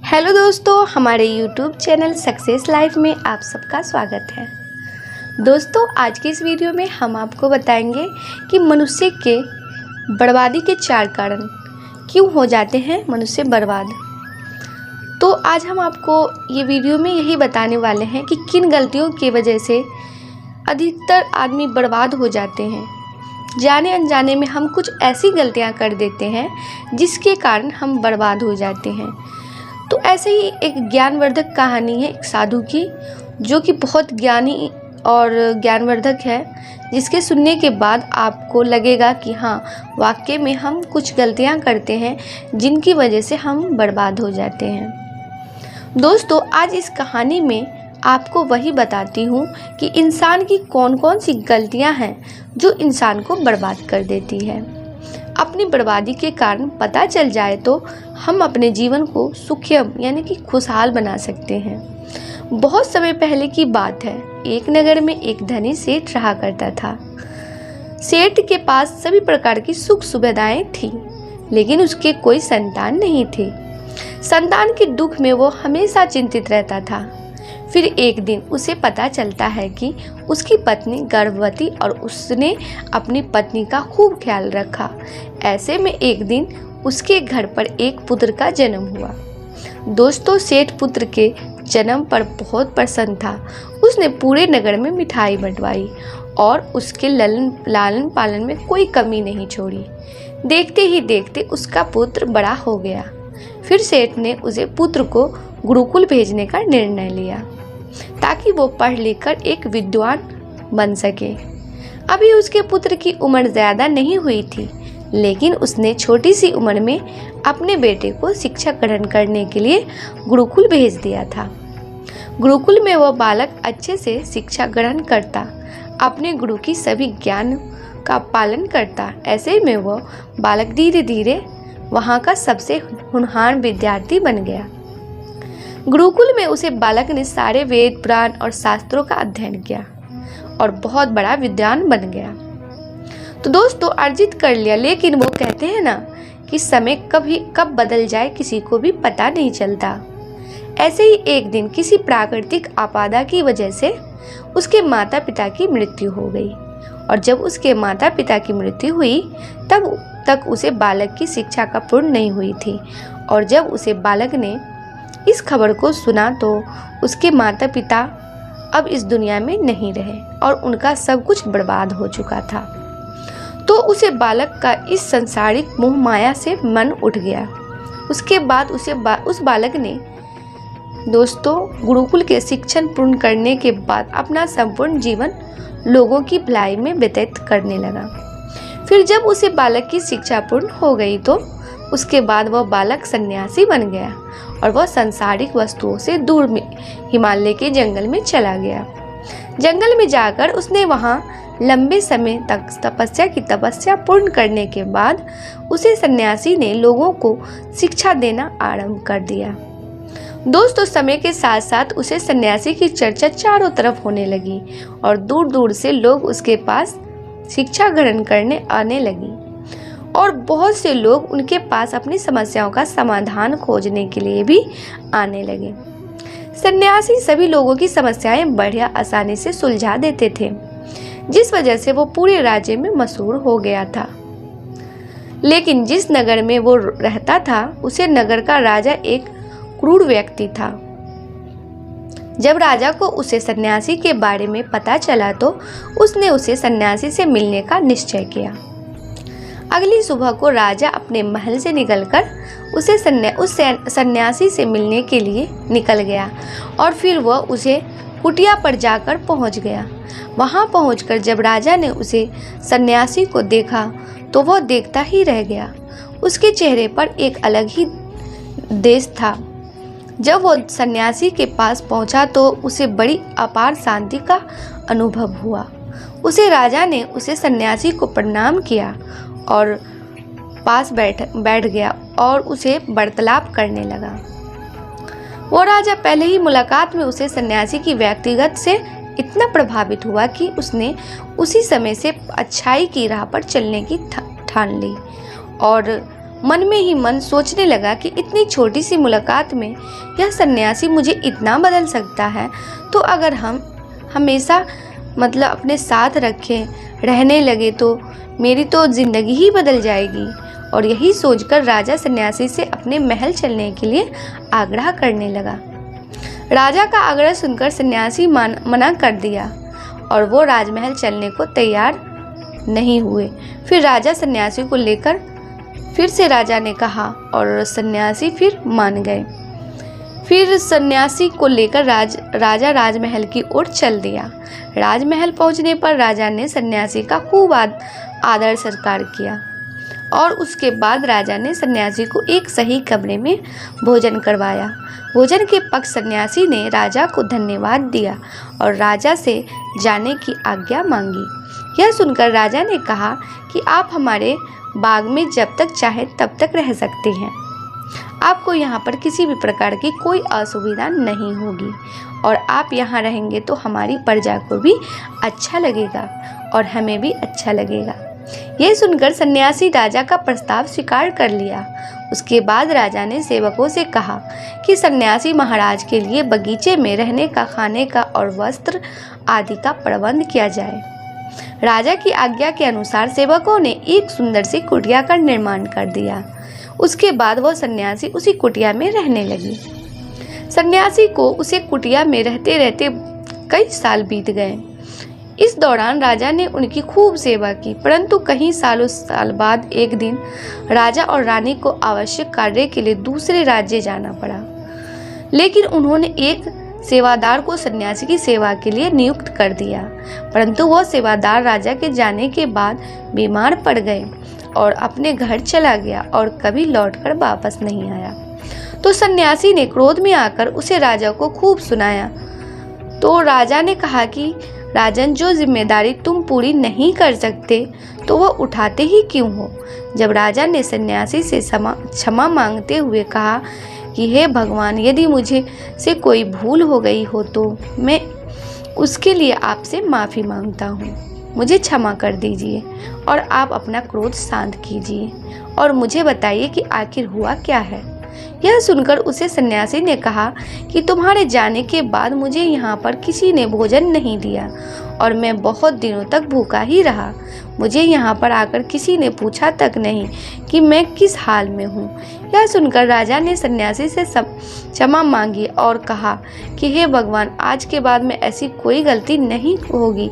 Hello दोस्तों, हमारे YouTube channel success life में आप सबका स्वागत है। दोस्तों, आज की इस वीडियो में हम आपको बताएंगे कि मनुष्य के बर्बादी के 4 कारण क्यों हो जाते हैं मनुष्य बर्बाद। तो आज हम आपको ये वीडियो में यही बताने वाले हैं कि किन गलतियों की वजह से अधिकतर आदमी बर्बाद हो जाते हैं। जाने अनजाने में हम कुछ ऐसी गलतियां कर देते हैं जिसके कारण हम बर्बाद हो जाते हैं। तो ऐसे ही एक ज्ञानवर्धक कहानी है एक साधु की, जो कि बहुत ज्ञानी और ज्ञानवर्धक है, जिसके सुनने के बाद आपको लगेगा कि हाँ, वाकई में हम कुछ गलतियां करते हैं जिनकी वजह से हम बर्बाद हो जाते हैं। दोस्तों, आज इस कहानी में आपको वही बताती हूँ कि इंसान की कौन कौन सी गलतियाँ हैं जो इंसान को बर्बाद कर देती है। अपनी बर्बादी के कारण पता चल जाए तो हम अपने जीवन को सुखियम यानी कि खुशहाल बना सकते हैं। बहुत समय पहले की बात है। एक नगर में एक धनी सेठ रहा करता था। सेठ के पास सभी प्रकार की सुख सुविधाएं थी, लेकिन उसके कोई संतान नहीं थे। संतान के दुख में वो हमेशा चिंतित रहता था। फिर एक दिन उसे पता चलता है कि उसकी पत्नी गर्भवती और उसने अपनी पत्नी का खूब ख्याल रखा। ऐसे में एक दिन उसके घर पर एक पुत्र का जन्म हुआ। दोस्तों, सेठ पुत्र के जन्म पर बहुत प्रसन्न था। उसने पूरे नगर में मिठाई बंटवाई और उसके लालन पालन में कोई कमी नहीं छोड़ी। देखते ही देखते उसका पुत्र बड़ा हो गया। फिर सेठ ने उसे पुत्र को गुरुकुल भेजने का निर्णय लिया ताकि वो पढ़ लिख कर एक विद्वान बन सके। अभी उसके पुत्र की उम्र ज़्यादा नहीं हुई थी, लेकिन उसने छोटी सी उम्र में अपने बेटे को शिक्षा ग्रहण करने के लिए गुरुकुल भेज दिया था। गुरुकुल में वह बालक अच्छे से शिक्षा ग्रहण करता, अपने गुरु की सभी ज्ञान का पालन करता। ऐसे में वह बालक धीरे धीरे वहाँ का सबसे होनहार विद्यार्थी बन गया। गुरुकुल में उसे बालक ने सारे वेद पुराण और शास्त्रों का अध्ययन किया और बहुत बड़ा विद्वान बन गया। तो दोस्तों, अर्जित कर लिया, लेकिन वो कहते हैं ना कि समय कब बदल जाए किसी को भी पता नहीं चलता। ऐसे ही एक दिन किसी प्राकृतिक आपदा की वजह से उसके माता पिता की मृत्यु हो गई, और जब उसके माता पिता की मृत्यु हुई तब तक उसे बालक की शिक्षा का पूर्ण नहीं हुई थी। और जब उसे बालक ने इस खबर को सुना तो उसके माता पिता अब इस दुनिया में नहीं रहे और उनका सब कुछ बर्बाद हो चुका था। तो उसे बालक का इस संसारिक मोह माया से मन उठ गया। उसके बाद उस बालक ने दोस्तों गुरुकुल के शिक्षण पूर्ण करने के बाद अपना संपूर्ण जीवन लोगों की भलाई में व्यतीत करने लगा। फिर जब उसे बालक की शिक्षा पूर्ण हो गई तो उसके बाद वह बालक सन्यासी बन गया और वह सांसारिक वस्तुओं से दूर में हिमालय के जंगल में चला गया। जंगल में जाकर उसने वहाँ लंबे समय तक तपस्या पूर्ण करने के बाद उसे सन्यासी ने लोगों को शिक्षा देना आरंभ कर दिया। दोस्तों, समय के साथ साथ उसे सन्यासी की चर्चा चारों तरफ होने लगी और दूर दूर से लोग उसके पास शिक्षा ग्रहण करने आने लगी और बहुत से लोग उनके पास अपनी समस्याओं का समाधान खोजने के लिए भी आने लगे। सन्यासी सभी लोगों की समस्याएं बढ़िया आसानी से सुलझा देते थे, जिस वजह से वो पूरे राज्य में मशहूर हो गया था। लेकिन जिस नगर में वो रहता था उसे नगर का राजा एक क्रूर व्यक्ति था। जब राजा को उसे सन्यासी के बारे में पता चला तो उसने उसे सन्यासी से मिलने का निश्चय किया। अगली सुबह को राजा अपने महल से निकलकर उस सन्यासी से मिलने के लिए निकल गया और फिर वह उसे कुटिया पर जाकर पहुंच गया। वहां पहुंचकर जब राजा ने उसे सन्यासी को देखा तो वह देखता ही रह गया। उसके चेहरे पर एक अलग ही देश था। जब वो सन्यासी के पास पहुंचा तो उसे बड़ी अपार शांति का अनुभव हुआ। राजा ने उसे सन्यासी को प्रणाम किया और पास बैठ गया और उसे वार्तालाप करने लगा। वो राजा पहले ही मुलाकात में उसे सन्यासी की व्यक्तिगत से इतना प्रभावित हुआ कि उसने उसी समय से अच्छाई की राह पर चलने की ठान ली और मन में ही मन सोचने लगा कि इतनी छोटी सी मुलाकात में यह सन्यासी मुझे इतना बदल सकता है, तो अगर हम हमेशा अपने साथ रखें रहने लगे तो मेरी तो ज़िंदगी ही बदल जाएगी। और यही सोचकर राजा सन्यासी से अपने महल चलने के लिए आग्रह करने लगा। राजा का आग्रह सुनकर सन्यासी मना कर दिया और वो राजमहल चलने को तैयार नहीं हुए। फिर राजा सन्यासी को लेकर फिर से राजा ने कहा और सन्यासी फिर मान गए। फिर सन्यासी को लेकर राजा राजमहल की ओर चल दिया। राजमहल पहुंचने पर राजा ने सन्यासी का खूब आदर सत्कार किया और उसके बाद राजा ने सन्यासी को एक सही कमरे में भोजन करवाया। भोजन के पक्ष सन्यासी ने राजा को धन्यवाद दिया और राजा से जाने की आज्ञा मांगी। यह सुनकर राजा ने कहा कि आप हमारे बाग में जब तक चाहे तब तक रह सकते हैं। आपको यहाँ पर किसी भी प्रकार की कोई असुविधा नहीं होगी और आप यहाँ रहेंगे तो हमारी प्रजा को भी अच्छा लगेगा और हमें भी अच्छा लगेगा। यह सुनकर सन्यासी राजा का प्रस्ताव स्वीकार कर लिया। उसके बाद राजा ने सेवकों से कहा कि सन्यासी महाराज के लिए बगीचे में रहने का, खाने का और वस्त्र आदि का प्रबंध किया जाए। राजा की आज्ञा के अनुसार सेवकों ने एक सुंदर सी कुटिया का निर्माण कर दिया। उसके बाद वह सन्यासी उसी कुटिया में रहने लगी। सन्यासी को उसे कुटिया में रहते रहते कई साल बीत गए। इस दौरान राजा ने उनकी खूब सेवा की, परंतु कई साल बाद एक दिन राजा और रानी को आवश्यक कार्य के लिए दूसरे राज्य जाना पड़ा। लेकिन उन्होंने एक सेवादार को सन्यासी की सेवा के लिए नियुक्त कर दिया, परंतु वह सेवादार राजा के जाने के बाद बीमार पड़ गए और अपने घर चला गया और कभी लौटकर वापस नहीं आया। तो सन्यासी ने क्रोध में आकर उसे राजा को खूब सुनाया। तो राजा ने कहा कि राजन, जो जिम्मेदारी तुम पूरी नहीं कर सकते तो वह उठाते ही क्यों हो। जब राजा ने सन्यासी से क्षमा मांगते हुए कहा कि हे भगवान, यदि मुझे से कोई भूल हो गई हो तो मैं उसके लिए आपसे माफ़ी मांगता हूँ, मुझे क्षमा कर दीजिए और आप अपना क्रोध शांत कीजिए और मुझे बताइए कि आखिर हुआ क्या है। यह सुनकर उसे सन्यासी ने कहा कि तुम्हारे जाने के बाद मुझे यहाँ पर किसी ने भोजन नहीं दिया और मैं बहुत दिनों तक भूखा ही रहा। मुझे यहाँ पर आकर किसी ने पूछा तक नहीं कि मैं किस हाल में हूँ। यह सुनकर राजा ने सन्यासी से क्षमा मांगी और कहा कि हे भगवान, आज के बाद में ऐसी कोई गलती नहीं होगी।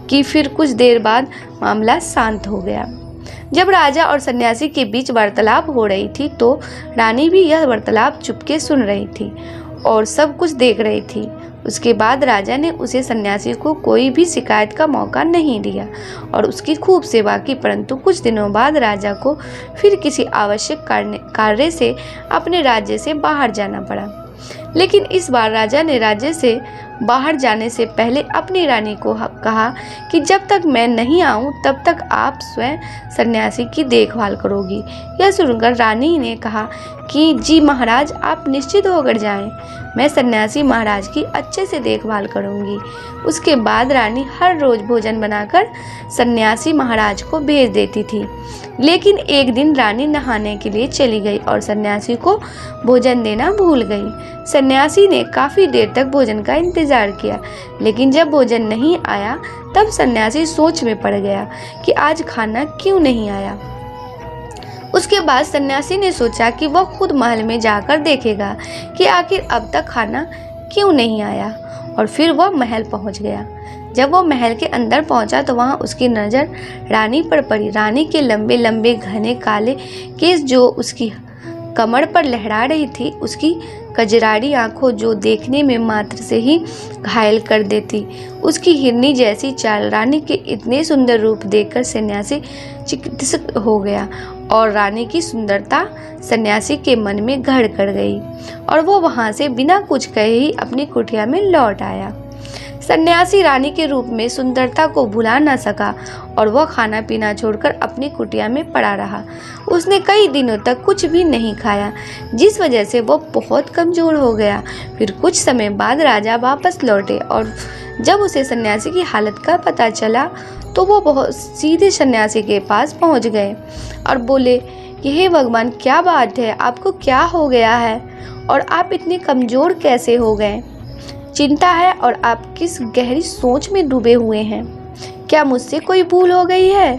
कि फिर कुछ देर बाद मामला शांत हो गया। जब राजा और सन्यासी के बीच वार्तालाप हो रही थी तो रानी भी यह वार्तालाप चुपके सुन रही थी और सब कुछ देख रही थी। उसके बाद राजा ने उसे सन्यासी को कोई भी शिकायत का मौका नहीं दिया और उसकी खूब सेवा की, परंतु कुछ दिनों बाद राजा को फिर किसी आवश्यक कार्य से अपने राज्य से बाहर जाना पड़ा। लेकिन इस बार राजा ने राज्य से बाहर जाने से पहले अपनी रानी को कहा कि जब तक मैं नहीं आऊं तब तक आप स्वयं सन्यासी की देखभाल करोगी। यह सुनकर रानी ने कहा कि जी महाराज, आप निश्चित होकर जाएं, मैं सन्यासी महाराज की अच्छे से देखभाल करूंगी। उसके बाद रानी हर रोज भोजन बनाकर सन्यासी महाराज को भेज देती थी। लेकिन एक दिन रानी नहाने के लिए चली गई और सन्यासी को भोजन देना भूल गई। सन्यासी ने काफ़ी देर तक भोजन का इंतजार किया, लेकिन जब भोजन नहीं आया तब सन्यासी सोच में पड़ गया कि आज खाना क्यों नहीं आया। उसके बाद सन्यासी ने सोचा कि वह खुद महल में जाकर देखेगा कि आखिर अब तक खाना क्यों नहीं आया, और फिर वह महल पहुंच गया। जब वो महल के अंदर पहुंचा तो वहां उसकी नज़र रानी पर पड़ी। रानी के लंबे लंबे घने काले केस जो उसकी कमर पर लहरा रही थी, उसकी कजराड़ी आंखों जो देखने में मात्र से ही घायल कर देती, उसकी हिरनी जैसी चाल, रानी के इतने सुंदर रूप देखकर सन्यासी चिकित्सक हो गया और रानी की सुंदरता सन्यासी के मन में घर कर गई और वो वहां से बिना कुछ कहे ही अपनी कुटिया में लौट आया। सन्यासी रानी के रूप में सुंदरता को भुला न सका और वह खाना पीना छोड़कर अपनी कुटिया में पड़ा रहा। उसने कई दिनों तक कुछ भी नहीं खाया, जिस वजह से वह बहुत कमज़ोर हो गया। फिर कुछ समय बाद राजा वापस लौटे और जब उसे सन्यासी की हालत का पता चला तो वो बहुत सीधे सन्यासी के पास पहुंच गए और बोले कि हे भगवान, क्या बात है, आपको क्या हो गया है और आप इतने कमज़ोर कैसे हो गए? चिंता है और आप किस गहरी सोच में डूबे हुए हैं। क्या मुझसे कोई भूल हो गई है?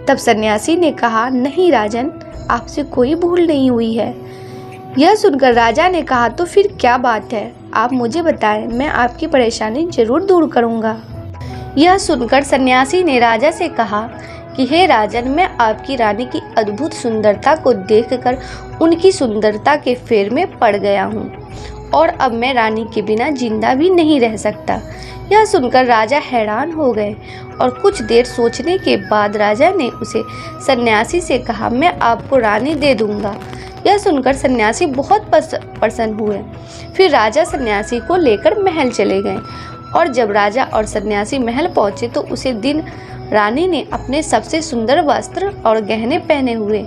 तब सन्यासी ने कहा, नहीं राजन, आपसे कोई भूल नहीं हुई है। यह सुनकर राजा ने कहा, तो फिर क्या बात है, आप मुझे बताएं, मैं आपकी परेशानी जरूर दूर करूंगा। यह सुनकर सन्यासी ने राजा से कहा कि हे राजन, मैं आपकी रानी की अद्भुत सुंदरता को देखकर उनकी सुंदरता के फेर में पड़ गया हूँ और अब मैं रानी के बिना जिंदा भी नहीं रह सकता। यह सुनकर राजा हैरान हो गए और कुछ देर सोचने के बाद राजा ने उसे सन्यासी से कहा, मैं आपको रानी दे दूंगा। यह सुनकर सन्यासी बहुत प्रसन्न हुए। फिर राजा सन्यासी को लेकर महल चले गए और जब राजा और सन्यासी महल पहुंचे तो उसे दिन रानी ने अपने सबसे सुंदर वस्त्र और गहने पहने हुए।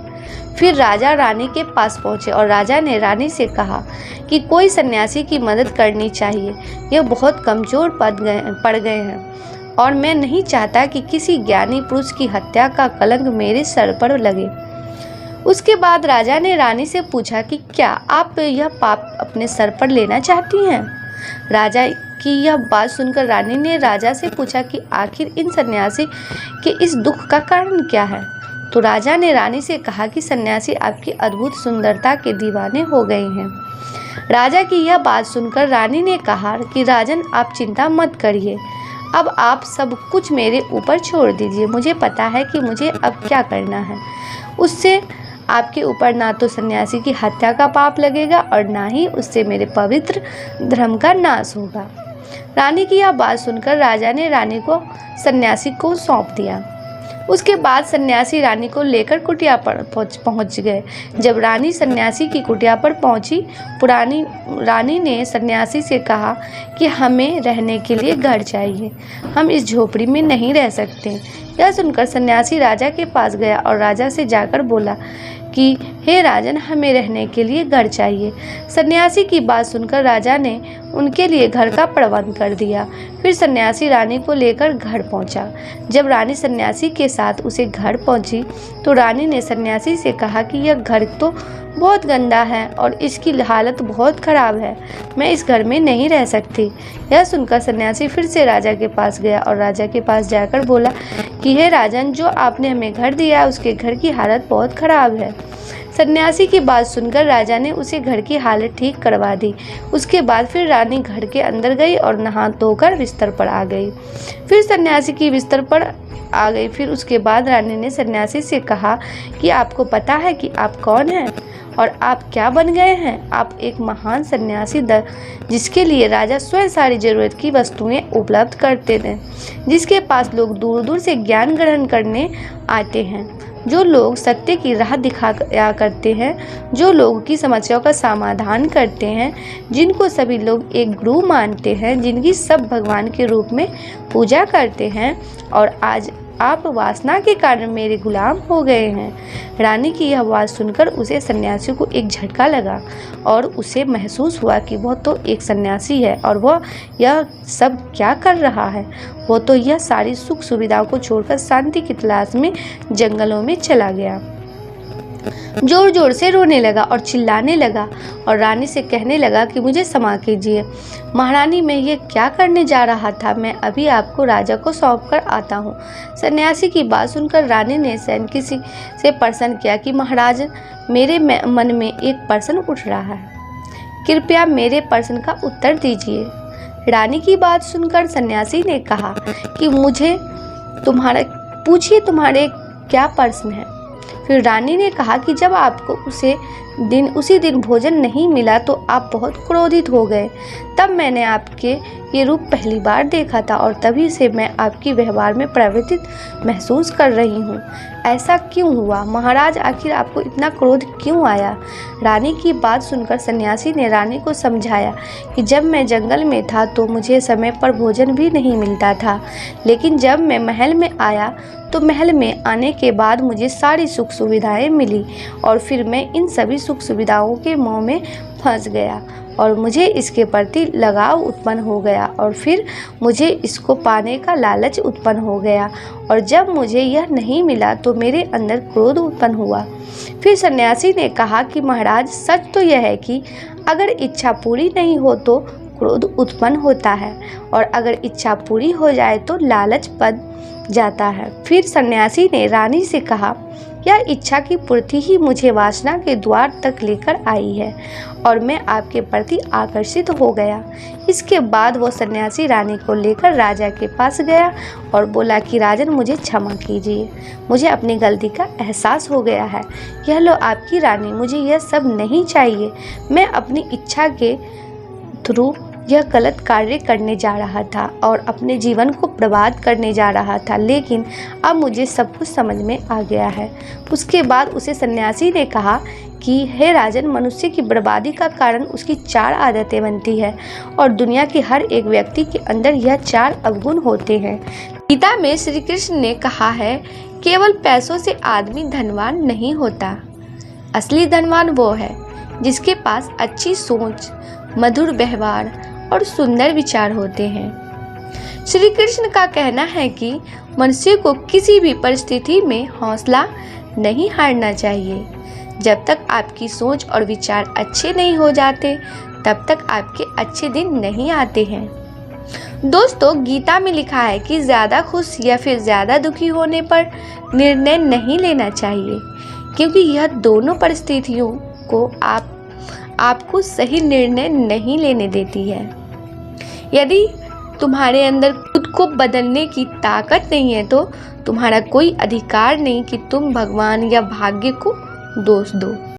फिर राजा रानी के पास पहुंचे और राजा ने रानी से कहा कि कोई सन्यासी की मदद करनी चाहिए, यह बहुत कमज़ोर पड़ गए हैं और मैं नहीं चाहता कि किसी ज्ञानी पुरुष की हत्या का कलंक मेरे सर पर लगे। उसके बाद राजा ने रानी से पूछा कि क्या आप यह पाप अपने सर पर लेना चाहती हैं? राजा की यह बात सुनकर रानी ने राजा से पूछा कि आखिर इन सन्यासी के इस दुख का कारण क्या है? तो राजा ने रानी से कहा कि सन्यासी आपकी अद्भुत सुंदरता के दीवाने हो गए हैं। राजा की यह बात सुनकर रानी ने कहा कि राजन, आप चिंता मत करिए, अब आप सब कुछ मेरे ऊपर छोड़ दीजिए। मुझे पता है कि मुझे अब क्या करना है। उससे आपके ऊपर ना तो सन्यासी की हत्या का पाप लगेगा और ना ही उससे मेरे पवित्र धर्म का नाश होगा। रानी की यह बात सुनकर राजा ने रानी को सन्यासी को सौंप दिया। उसके बाद सन्यासी रानी को लेकर कुटिया पर पहुंच गए। जब रानी सन्यासी की कुटिया पर पहुंची, पुरानी रानी ने सन्यासी से कहा कि हमें रहने के लिए घर चाहिए, हम इस झोपड़ी में नहीं रह सकते। यह सुनकर सन्यासी राजा के पास गया और राजा से जाकर बोला कि हे राजन, हमें रहने के लिए घर चाहिए। सन्यासी की बात सुनकर राजा ने उनके लिए घर का प्रबंध कर दिया। फिर सन्यासी रानी को लेकर घर पहुंचा। जब रानी सन्यासी के साथ उसे घर पहुंची तो रानी ने सन्यासी से कहा कि यह घर तो बहुत गंदा है और इसकी हालत बहुत ख़राब है, मैं इस घर में नहीं रह सकती। यह सुनकर सन्यासी फिर से राजा के पास गया और राजा के पास जाकर बोला कि हे राजन, जो आपने हमें घर दिया उसके घर की हालत बहुत ख़राब है। सन्यासी की बात सुनकर राजा ने उसे घर की हालत ठीक करवा दी। उसके बाद फिर रानी घर के अंदर गई और नहा धोकर बिस्तर पर आ गई। फिर सन्यासी की बिस्तर पर आ गई। फिर उसके बाद रानी ने सन्यासी से कहा कि आपको पता है कि आप कौन हैं और आप क्या बन गए हैं? आप एक महान सन्यासी जिसके लिए राजा स्वयं सारी जरूरत की वस्तुएं उपलब्ध करते थे, जिसके पास लोग दूर दूर से ज्ञान ग्रहण करने आते हैं, जो लोग सत्य की राह दिखाया करते हैं, जो लोगों की समस्याओं का समाधान करते हैं, जिनको सभी लोग एक गुरु मानते हैं, जिनकी सब भगवान के रूप में पूजा करते हैं, और आज आप वासना के कारण मेरे गुलाम हो गए हैं। रानी की यह आवाज़ सुनकर उसे सन्यासी को एक झटका लगा और उसे महसूस हुआ कि वह तो एक सन्यासी है और वह यह सब क्या कर रहा है। वो तो यह सारी सुख सुविधाओं को छोड़कर शांति की तलाश में जंगलों में चला गया। जोर जोर से रोने लगा और चिल्लाने लगा और रानी से कहने लगा कि मुझे क्षमा कीजिए महारानी, मैं ये क्या करने जा रहा था, मैं अभी आपको राजा को सौंप कर आता हूँ। सन्यासी की बात सुनकर रानी ने सैनिक से प्रश्न किया कि महाराज, मेरे मन में एक प्रश्न उठ रहा है, कृपया मेरे प्रश्न का उत्तर दीजिए। रानी की बात सुनकर सन्यासी ने कहा कि मुझे तुम्हारे क्या प्रश्न है। फिर रानी ने कहा कि जब आपको उसी दिन भोजन नहीं मिला तो आप बहुत क्रोधित हो गए। तब मैंने आपके ये रूप पहली बार देखा था और तभी से मैं आपकी व्यवहार में प्रवृत्त महसूस कर रही हूँ। ऐसा क्यों हुआ महाराज, आखिर आपको इतना क्रोध क्यों आया? रानी की बात सुनकर सन्यासी ने रानी को समझाया कि जब मैं जंगल में था तो मुझे समय पर भोजन भी नहीं मिलता था, लेकिन जब मैं महल में आया तो महल में आने के बाद मुझे सारी सुख सुविधाएं मिली और फिर मैं इन सभी सुख सुविधाओं के मोह में फंस गया और मुझे इसके प्रति लगाव उत्पन्न हो गया और फिर मुझे इसको पाने का लालच उत्पन्न हो गया और जब मुझे यह नहीं मिला तो मेरे अंदर क्रोध उत्पन्न हुआ। फिर सन्यासी ने कहा कि महाराज, सच तो यह है कि अगर इच्छा पूरी नहीं हो तो क्रोध उत्पन्न होता है और अगर इच्छा पूरी हो जाए तो लालच बन जाता है। फिर सन्यासी ने रानी से कहा, यह इच्छा की पूर्ति ही मुझे वासना के द्वार तक लेकर आई है और मैं आपके प्रति आकर्षित हो गया। इसके बाद वो सन्यासी रानी को लेकर राजा के पास गया और बोला कि राजन, मुझे क्षमा कीजिए, मुझे अपनी गलती का एहसास हो गया है। यह लो आपकी रानी, मुझे यह सब नहीं चाहिए। मैं अपनी इच्छा के थ्रू यह गलत कार्य करने जा रहा था और अपने जीवन को बर्बाद करने जा रहा था, लेकिन अब मुझे सब कुछ समझ में आ गया है। उसके बाद उसे सन्यासी ने कहा कि हे राजन, मनुष्य की बर्बादी का कारण उसकी 4 आदतें बनती है और दुनिया के हर एक व्यक्ति के अंदर यह 4 अवगुण होते हैं। गीता में श्री कृष्ण ने कहा है, केवल पैसों से आदमी धनवान नहीं होता, असली धनवान वो है जिसके पास अच्छी सोच, मधुर व्यवहार और सुंदर विचार होते हैं। श्री कृष्ण का कहना है कि मनुष्य को किसी भी परिस्थिति में हौसला नहीं हारना चाहिए। जब तक आपकी सोच और विचार अच्छे नहीं हो जाते तब तक आपके अच्छे दिन नहीं आते हैं। दोस्तों, गीता में लिखा है कि ज़्यादा खुश या फिर ज़्यादा दुखी होने पर निर्णय नहीं लेना चाहिए, क्योंकि यह दोनों परिस्थितियों को आपको सही निर्णय नहीं लेने देती है। यदि तुम्हारे अंदर खुद को बदलने की ताकत नहीं है तो तुम्हारा कोई अधिकार नहीं कि तुम भगवान या भाग्य को दोष दो।